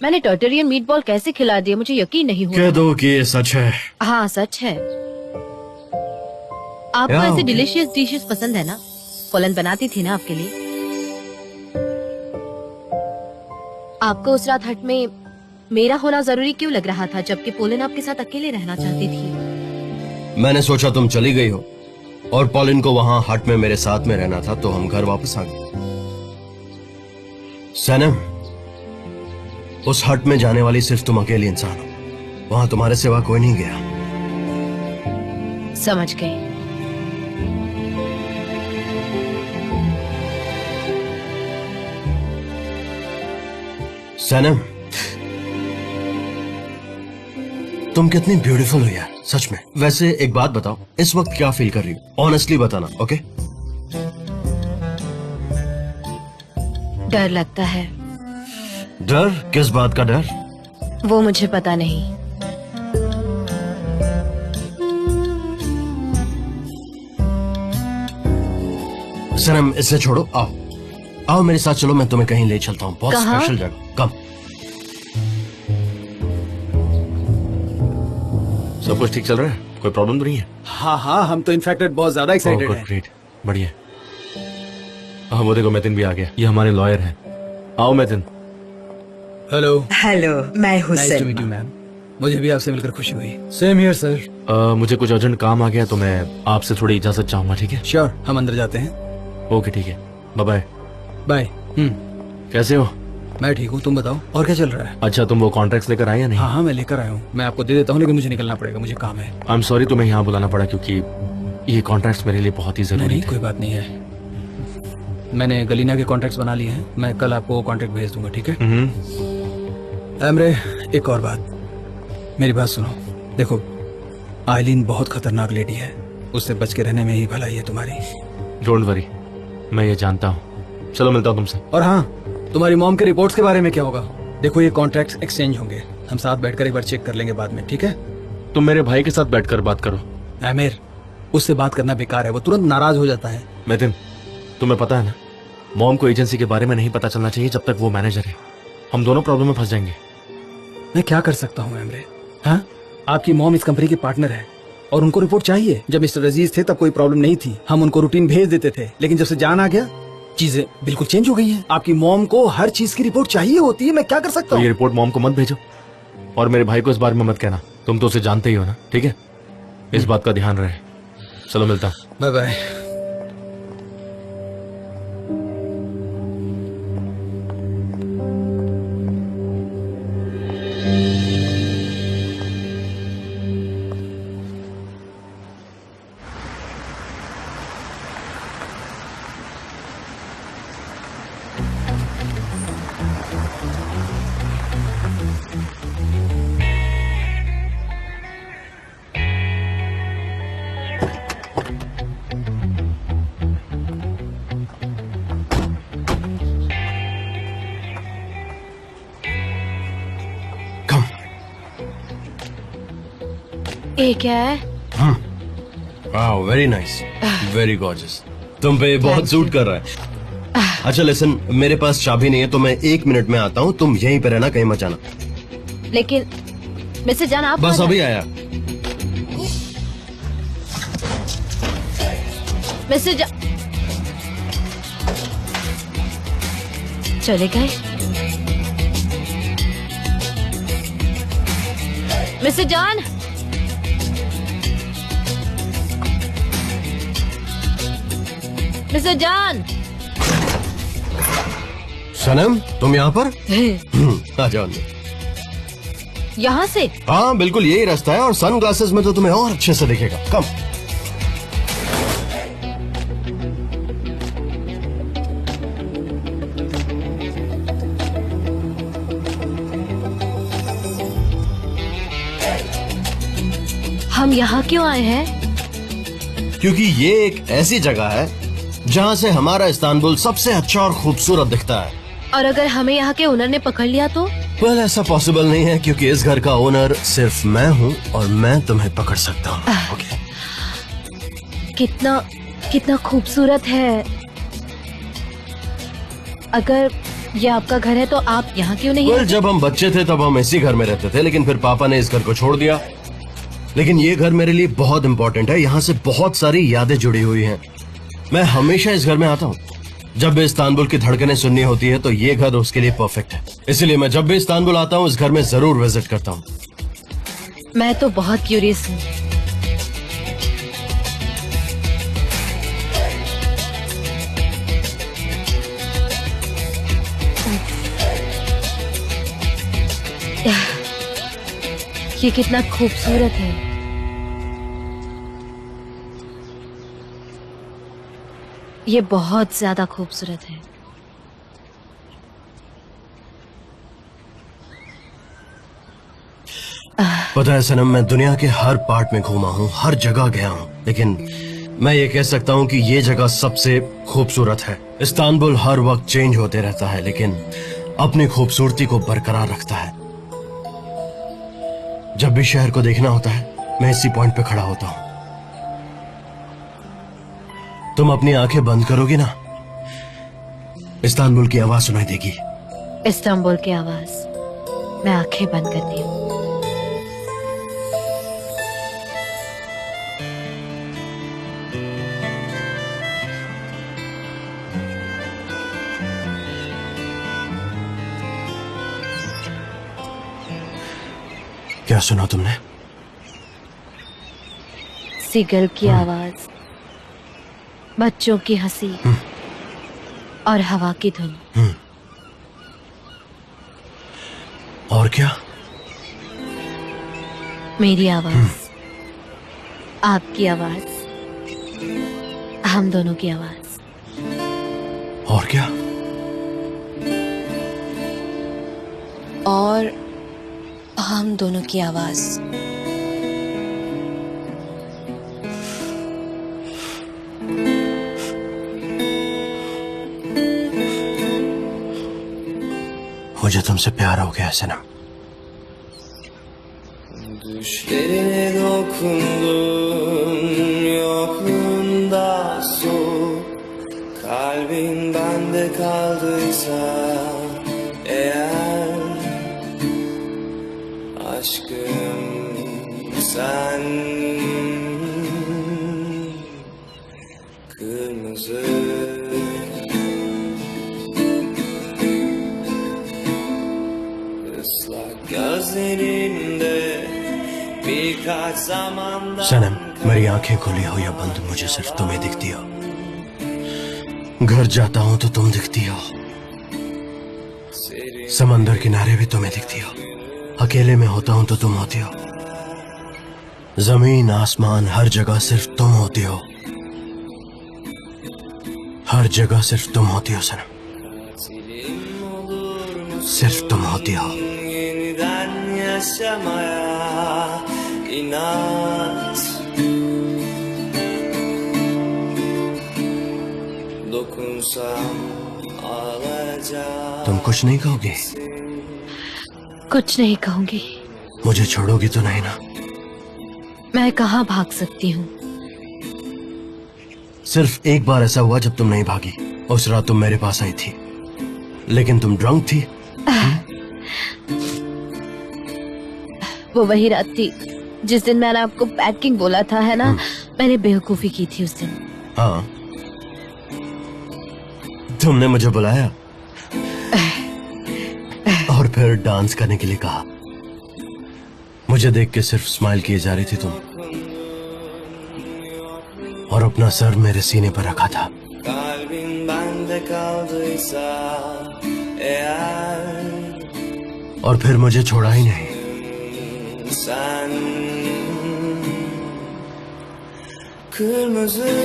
मैंने टर्टरियन मीट बॉल कैसे खिला दिए, मुझे यकीन नहीं हुआ। कह दो कि ये सच है। हाँ सच है। आपको या ऐसे हो डिलीशियस डिशेस पसंद है ना? पोलन बनाती थी ना आपके लिए। आपको उस रात हट में मेरा होना जरूरी क्यों लग रहा था, जबकि पोलिन आपके साथ अकेले रहना चाहती थी? मैंने सोचा तुम चली गई हो और पॉलिन को वहां हट में मेरे साथ में रहना था, तो हम घर वापस आ गए। सनम, उस हट में जाने वाली सिर्फ तुम अकेली इंसान हो, वहां तुम्हारे सिवा कोई नहीं गया। समझ गई। सनम, तुम कितनी ब्यूटीफुल हो यार, सच में। वैसे एक बात बताओ, इस वक्त क्या फील कर रही हो? ऑनेस्टली बताना, ओके? डर लगता है। डर? किस बात का डर? वो मुझे पता नहीं। सनम, इसे छोड़ो, आओ आओ मेरे साथ चलो, मैं तुम्हें कहीं ले चलता हूँ, बहुत कहाँ? स्पेशल जगह। कम। सब कुछ ठीक चल रहा है? कोई प्रॉब्लम तो नहीं है? हाँ हाँ, हम तो इनफैक्ट बहुत ज्यादा एक्साइटेड हैं। ग्रेट, बढ़िया। हाँ, वो देखो मैतिन भी आ गया, ये हमारे लॉयर हैं। आओ मैतिन। हेलो। हेलो, मैं हूँ nice to meet you ma'am. मुझे भी आपसे मिलकर खुशी हुई। Same here sir. मुझे कुछ अर्जेंट काम आ गया तो मैं आपसे थोड़ी इजाजत चाहूंगा, ठीक है? श्योर, हम अंदर जाते हैं। ओके ठीक है, बाय बाय। बाय। कैसे हो? मैं ठीक हूँ, तुम बताओ और क्या चल रहा है? अच्छा, तुम वो कॉन्ट्रैक्ट्स लेकर आए या नहीं? हाँ हाँ, मैं लेकर आया हूँ, मैं आपको दे देता हूँ, लेकिन मुझे निकलना पड़ेगा, मुझे काम है। आई एम सॉरी तुम्हें यहाँ बुलाना पड़ा, क्योंकि ये कॉन्ट्रैक्ट्स मेरे लिए बहुत ही जरूरी नहीं, थे। कोई बात नहीं है। मैंने गलीना के कॉन्ट्रैक्ट्स बना लिए हैं, मैं कल आपको वो कॉन्ट्रैक्ट भेज दूंगा, ठीक है? एमरे, एक और बात, मेरी बात सुनो। देखो, आइलीन बहुत खतरनाक लेडी है, उससे बच के रहने में ही भलाई है तुम्हारी। डोंट वरी, मैं ये जानता हूँ। चलो मिलता हूँ तुमसे। और हाँ, तुम्हारी मॉम के रिपोर्ट्स के बारे में क्या होगा? देखो, ये कॉन्ट्रैक्ट्स एक्सचेंज होंगे, हम साथ बैठकर एक बार चेक कर लेंगे बाद में, ठीक है? तुम मेरे भाई के साथ बैठकर बात करो। आमिर, उससे बात करना बेकार है, वो तुरंत नाराज हो जाता है। मैतिन, तुम्हें पता है ना, मॉम को एजेंसी के बारे में नहीं पता चलना चाहिए जब तक वो मैनेजर है। हम दोनों प्रॉब्लम में फंस जाएंगे। मैं क्या कर सकता हूँ एमरे? हाँ, आपकी मॉम इस कंपनी के पार्टनर है और उनको रिपोर्ट चाहिए। जब मिस्टर अजीज थे तब कोई प्रॉब्लम नहीं थी, हम उनको रूटीन भेज देते थे, लेकिन जब से जान आ गया चीजें बिल्कुल चेंज हो गई हैं। आपकी मॉम को हर चीज की रिपोर्ट चाहिए होती है, मैं क्या कर सकता तो हूँ? ये रिपोर्ट मॉम को मत भेजो और मेरे भाई को इस बारे में मत कहना, तुम तो उसे जानते ही हो ना, ठीक है? इस बात का ध्यान रहे। चलो मिलता हूँ। Bye bye. ये क्या है? Wow, very nice, very gorgeous. तुम पे बहुत सूट कर रहा है। अच्छा लिसन, मेरे पास चाबी नहीं है तो मैं 1 मिनट में आता हूँ, तुम यहीं पे रहना, कहीं मत जाना। लेकिन मिस्टर जान, आप बस अभी आया। मिस्टर चले गए? Mister John, mister John. Sanam, तुम यहाँ पर? आ जाओ अंदर। यहाँ से? हाँ बिल्कुल, यही रास्ता है और सन ग्लासेस में तो तुम्हें और अच्छे से दिखेगा। कम। हम यहाँ क्यों आए हैं? क्योंकि ये एक ऐसी जगह है जहाँ से हमारा इस्तांबुल सबसे अच्छा और खूबसूरत दिखता है। और अगर हमें यहाँ के ओनर ने पकड़ लिया तो? वेल, ऐसा पॉसिबल नहीं है क्योंकि इस घर का ओनर सिर्फ मैं हूँ और मैं तुम्हें पकड़ सकता हूँ। ओके। कितना खूबसूरत है। अगर ये आपका घर है तो आप यहाँ क्यों नहीं? वेल, जब हम बच्चे थे तब हम इसी घर में रहते थे, लेकिन फिर पापा ने इस घर को छोड़ दिया। लेकिन ये घर मेरे लिए बहुत इम्पोर्टेंट है, यहाँ से बहुत सारी यादें जुड़ी हुई हैं। मैं हमेशा इस घर में आता हूँ। जब भी इस्तांबुल की धड़कनें सुननी होती है तो ये घर उसके लिए परफेक्ट है। इसलिए मैं जब भी इस्तांबुल आता हूँ इस घर में जरूर विजिट करता हूँ। मैं तो बहुत क्यूरियस हूँ। ये कितना खूबसूरत है। ये बहुत ज्यादा खूबसूरत है। पता है सनम, मैं दुनिया के हर पार्ट में घूमा हूँ, हर जगह गया हूँ, लेकिन मैं ये कह सकता हूँ कि ये जगह सबसे खूबसूरत है। इस्तांबुल हर वक्त चेंज होते रहता है लेकिन अपनी खूबसूरती को बरकरार रखता है। जब भी शहर को देखना होता है मैं इसी पॉइंट पे खड़ा होता हूँ। तुम अपनी आंखें बंद करोगी ना, इस्तांबुल की आवाज सुनाई देगी। इस्तांबुल की आवाज। मैं आंखें बंद करती हूँ। क्या सुना तुमने? सीगल की आवाज, बच्चों की हंसी और हवा की धुन। और क्या? मेरी आवाज, आपकी आवाज, हम दोनों की आवाज। और क्या? और हम दोनों की आवाज। मुझे तुमसे प्यार हो गया सनम। Düşlerine dokundum, yokluğunda soğuk. Kalbin bende kaldıysa eğer, aşkım sen kırmızı ıslak gözlerinde birkaç zamandan सनम, मेरी आंखें खुली हो या बंद, मुझे सिर्फ तुम्हें दिखती हो। घर जाता हूं तो तुम दिखती हो, समंदर किनारे भी तुम्हें दिखती हो, अकेले में होता हूं तो तुम होती हो, जमीन आसमान हर जगह सिर्फ तुम होती हो, हर जगह सिर्फ तुम होती हो सनम, सिर्फ तुम होती हो। yeniden yaşamaya inat. Dokunsam ağlayacağım. तुम कुछ नहीं कहोगी? कुछ नहीं कहूंगी। मुझे छोड़ोगी तो नहीं ना? मैं कहाँ भाग सकती हूँ? सिर्फ एक बार ऐसा हुआ जब तुम नहीं भागी। उस रात तुम मेरे पास आई थी लेकिन तुम ड्रंक थी। वो वही रात थी जिस दिन मैंने आपको पैकिंग बोला था, है ना? मैंने बेवकूफी की थी उस दिन। हाँ, तुमने मुझे बुलाया और फिर डांस करने के लिए कहा। मुझे देख के सिर्फ स्माइल किए जा रही थी तुम, और अपना सर मेरे सीने पर रखा था। Kalbin bende kaldıysa eğer, और फिर मुझे छोड़ा ही नहीं। sen kırmızı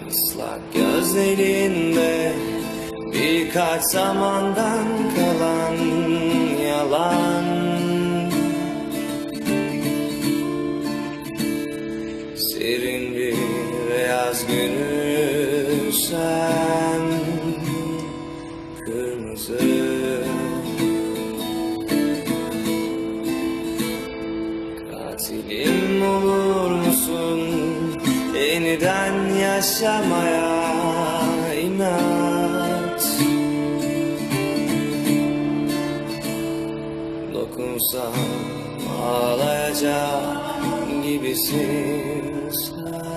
ıslak gözlerinde birkaç zamandan kalan yalan. Serin bir beyaz günü sen kırmızı. Katilim olur musun yeniden yaşamaya inat. Dokunsam ağlayacak gibisin sen.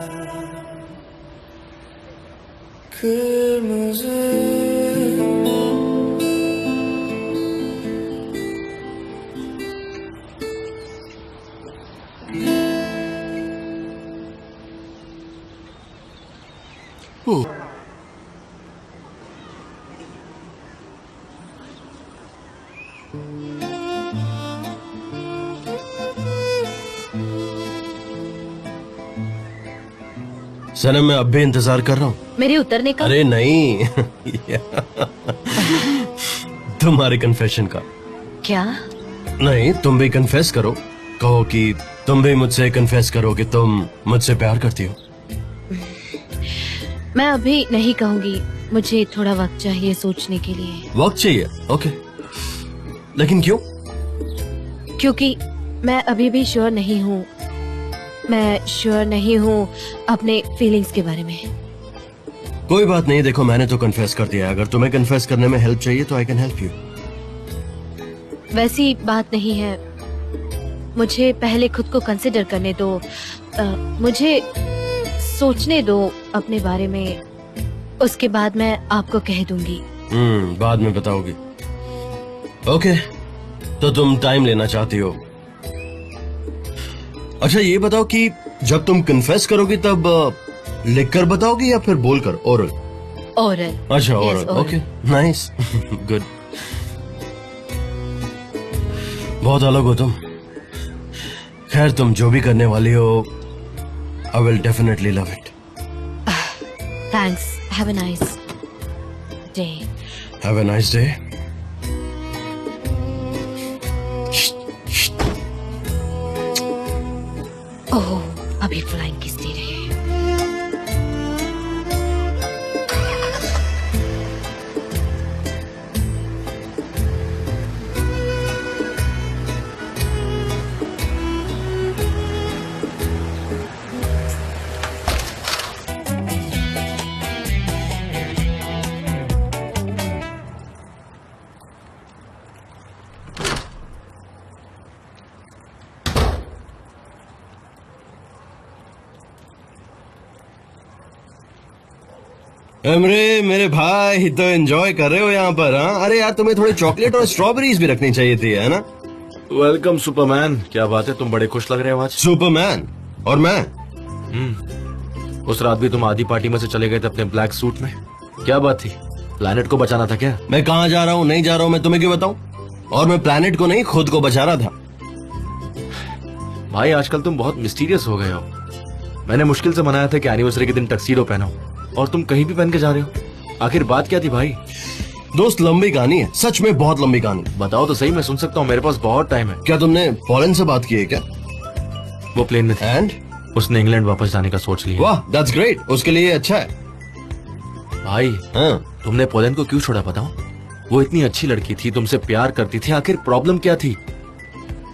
सनम मैं अब भी इंतजार कर रहा हूँ। मेरे उतरने का? अरे नहीं तुम्हारे कन्फेशन का। क्या? नहीं, तुम भी कन्फेस करो। कहो कि तुम भी मुझसे कन्फेस करो कि तुम मुझसे प्यार करती हो। मैं अभी नहीं कहूंगी, मुझे थोड़ा वक्त चाहिए सोचने के लिए। वक्त चाहिए? ओके, लेकिन क्यों? क्योंकि मैं अभी भी श्योर नहीं हूँ। मैं श्योर नहीं हूँ अपने फीलिंग्स के बारे में। कोई बात नहीं, देखो मैंने तो कन्फेस कर दिया। अगर तुम्हें कन्फेस करने में हेल्प चाहिए तो आई कैन हेल्प यू। वैसी बात नहीं है, मुझे पहले खुद को कंसिडर करने दो। मुझे सोचने दो अपने बारे में, उसके बाद मैं आपको कह दूंगी। बाद में बताओगी। ओके, तो तुम टाइम लेना चाहती हो। अच्छा ये बताओ कि जब तुम कन्फेस करोगी तब लिखकर बताओगी या फिर बोलकर? ओरल? ओरल। अच्छा ओरल, ओके, नाइस, गुड। बहुत अलग हो तुम। खैर तुम जो भी करने वाली हो, I will definitely love it. Thanks, have a nice day. Have a nice day. Oh, अभी फ्लाइंग किस दे रहे हैं? अमरे मेरे भाई, तो एंजॉय कर रहे हो यहाँ पर? हाँ, अरे यार तुम्हें थोड़ी चॉकलेट और स्ट्रॉबेरीज भी रखनी चाहिए थी, है ना? Welcome Superman. क्या बात है, तुम बड़े खुश लग रहे हो आज। सुपरमैन? और मैं? उस रात भी तुम आधी पार्टी में से चले गए थे अपने ब्लैक सूट में। क्या बात थी, प्लैनेट को बचाना था क्या? मैं कहाँ जा रहा हूँ, नहीं जा रहा हूँ, मैं तुम्हें क्यों बताऊँ? और मैं प्लैनेट को नहीं, खुद को बचा रहा था। भाई आजकल तुम बहुत मिस्टीरियस हो गए हो। मैंने मुश्किल से मनाया था कि एनिवर्सरी के दिन टक्सीडो पहनो, और तुम कहीं भी पहन के जा रहे हो। आखिर बात क्या थी भाई? दोस्त लंबी कहानी है, सच में बहुत लंबी कहानी। बताओ तो सही, मैं सुन सकता हूँ, मेरे पास बहुत टाइम है। क्या तुमने पॉलन से बात की है क्या? वो प्लेन में थी। एंड उसने इंग्लैंड वापस जाने का सोच लिया। वाह, दैट्स ग्रेट, उसके लिए अच्छा है। भाई हाँ, तुमने पोलैंड को क्यों छोड़ा बताओ? वो इतनी अच्छी लड़की थी, तुमसे प्यार करती थी, आखिर प्रॉब्लम क्या थी?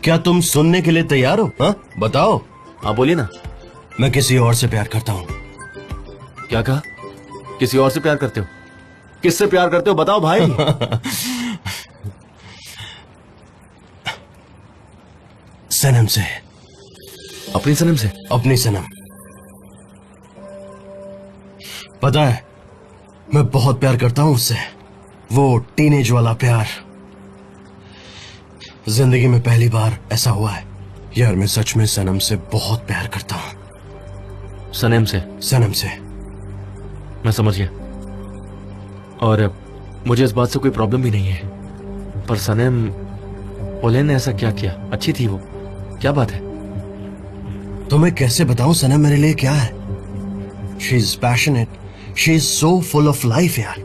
क्या तुम सुनने के लिए तैयार हो? हाँ बताओ। हाँ बोलिए ना। मैं किसी और से प्यार करता हूँ। क्या कहा? किसी और से प्यार करते हो? किससे प्यार करते हो बताओ भाई। सनम से। अपनी सनम से? अपनी सनम। पता है, मैं बहुत प्यार करता हूं उससे। वो टीनेज वाला प्यार। जिंदगी में पहली बार ऐसा हुआ है यार। मैं सच में सनम से बहुत प्यार करता हूं। सनम से? सनम से। मैं समझ गया, और मुझे इस बात से कोई प्रॉब्लम भी नहीं है। पर सनम, पोलैंड ने ऐसा क्या किया? अच्छी थी वो, क्या बात है? तुम्हें कैसे बताऊं सनम मेरे लिए क्या है? She is passionate, she is so full of life यार।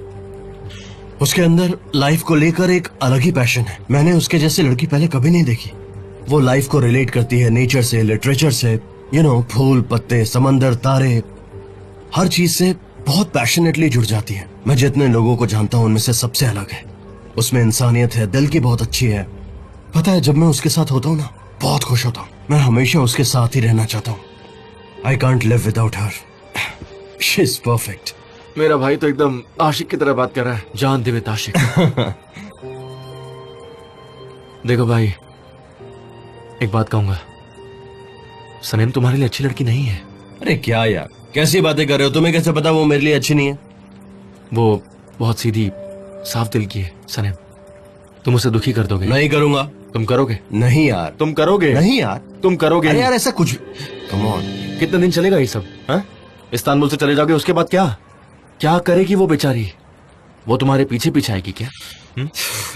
उसके अंदर लाइफ को लेकर एक अलग ही पैशन है। मैंने उसके जैसी लड़की पहले कभी नहीं देखी। वो लाइफ को रिलेट करती है नेचर से, लिटरेचर से, फूल पत्ते, समंदर, तारे, हर चीज से बहुत पैशनेटली जुड़ जाती है। मैं जितने लोगों को जानता हूं उनमें से सबसे अलग है। उसमें इंसानियत है, दिल की बहुत अच्छी है। पता है, जब मैं उसके साथ होता हूँ ना, बहुत खुश होता हूँ। मैं हमेशा उसके साथ ही रहना चाहता हूँ। I can't live without her. She is perfect. मेरा भाई तो एकदम आशिक की तरह बात कर रहा है, जान देवे आशिक। देखो भाई, एक बात कहूंगा, सनम तुम्हारे लिए अच्छी लड़की नहीं है। अरे क्या यार, कैसी बातें कर रहे हो? तुम्हें कैसे पता वो मेरे लिए अच्छी नहीं है? वो बहुत सीधी साफ दिल की है सनम। तुम उसे दुखी कर दोगे? नहीं करूंगा। तुम करोगे? नहीं यार। तुम करोगे? नहीं यार। तुम करोगे? अरे यार ऐसा कुछ। Come on. कितने दिन चलेगा ये सब? हाँ, इस्तांबुल से चले जाओगे, उसके बाद क्या क्या करेगी वो बेचारी? वो तुम्हारे पीछे पीछे आएगी क्या?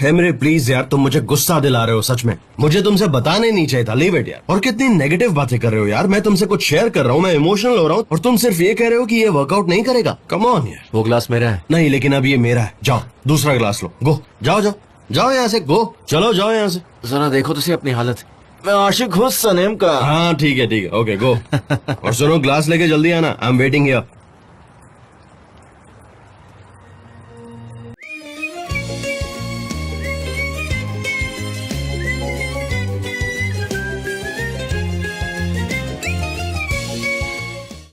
एमरे प्लीज यार, तुम मुझे गुस्सा दिला रहे हो सच में। मुझे तुमसे बताने नहीं चाहिए था। लीव इट यार। और कितनी नेगेटिव बातें कर रहे हो यार। मैं तुमसे कुछ शेयर कर रहा हूँ, मैं इमोशनल हो रहा हूँ और तुम सिर्फ ये कह रहे हो कि ये वर्कआउट नहीं करेगा। कम ऑन यार। वो ग्लास मेरा है। नहीं, लेकिन अब ये मेरा है। जाओ दूसरा ग्लास लो। गो, जाओ जाओ जाओ यहाँ से। गो, चलो जाओ यहाँ से। जरा देखो तो सही अपनी हालत। मैं आशिक हूँ सनेम का। हाँ ठीक है ओके गो। और सुनो, ग्लास लेके जल्दी आना। I am waiting here.